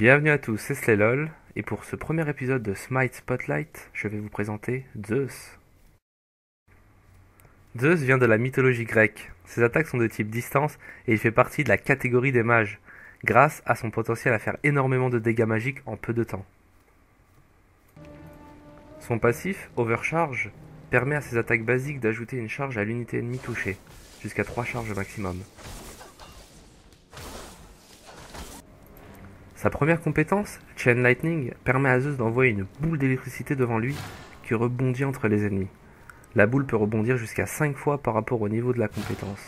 Bienvenue à tous, c'est Slaylol, et pour ce premier épisode de Smite Spotlight, je vais vous présenter Zeus. Zeus vient de la mythologie grecque. Ses attaques sont de type distance et il fait partie de la catégorie des mages, grâce à son potentiel à faire énormément de dégâts magiques en peu de temps. Son passif, Overcharge, permet à ses attaques basiques d'ajouter une charge à l'unité ennemie touchée, jusqu'à 3 charges maximum. Sa première compétence, Chain Lightning, permet à Zeus d'envoyer une boule d'électricité devant lui qui rebondit entre les ennemis. La boule peut rebondir jusqu'à 5 fois par rapport au niveau de la compétence.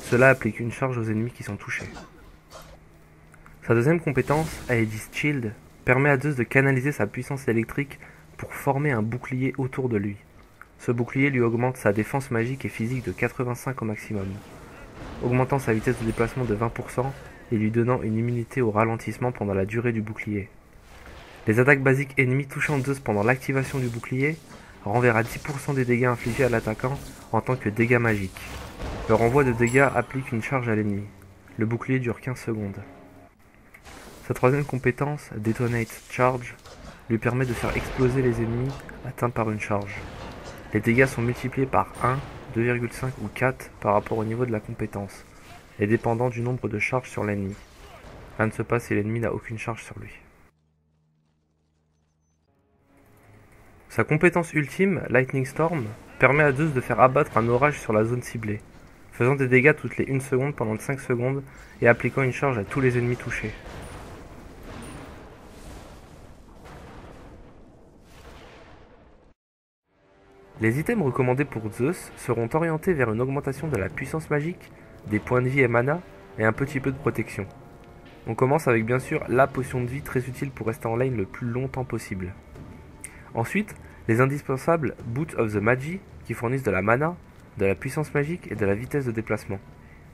Cela applique une charge aux ennemis qui sont touchés. Sa deuxième compétence, Aegis Shield, permet à Zeus de canaliser sa puissance électrique pour former un bouclier autour de lui. Ce bouclier lui augmente sa défense magique et physique de 85 au maximum, augmentant sa vitesse de déplacement de 20% et lui donnant une immunité au ralentissement pendant la durée du bouclier. Les attaques basiques ennemies touchant Zeus pendant l'activation du bouclier renverra 10% des dégâts infligés à l'attaquant en tant que dégâts magiques. Le renvoi de dégâts applique une charge à l'ennemi. Le bouclier dure 15 secondes. Sa troisième compétence, Detonate Charge, lui permet de faire exploser les ennemis atteints par une charge. Les dégâts sont multipliés par 1, 2,5 ou 4 par rapport au niveau de la compétence, et dépendant du nombre de charges sur l'ennemi. Rien ne se passe si l'ennemi n'a aucune charge sur lui. Sa compétence ultime, Lightning Storm, permet à Zeus de faire abattre un orage sur la zone ciblée, faisant des dégâts toutes les 1 seconde pendant 5 secondes et appliquant une charge à tous les ennemis touchés. Les items recommandés pour Zeus seront orientés vers une augmentation de la puissance magique, des points de vie et mana, et un petit peu de protection. On commence avec bien sûr la potion de vie très utile pour rester en lane le plus longtemps possible. Ensuite, les indispensables Boot of the Magi qui fournissent de la mana, de la puissance magique et de la vitesse de déplacement.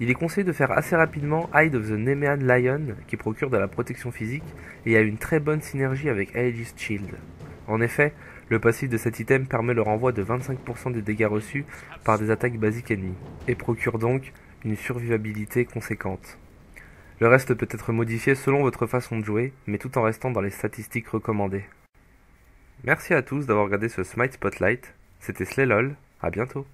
Il est conseillé de faire assez rapidement Hide of the Nemean Lion qui procure de la protection physique et a une très bonne synergie avec Aegis Shield. En effet, le passif de cet item permet le renvoi de 25% des dégâts reçus par des attaques basiques ennemies, et procure donc une survivabilité conséquente. Le reste peut être modifié selon votre façon de jouer, mais tout en restant dans les statistiques recommandées. Merci à tous d'avoir regardé ce Smite Spotlight, c'était Slaylol, à bientôt.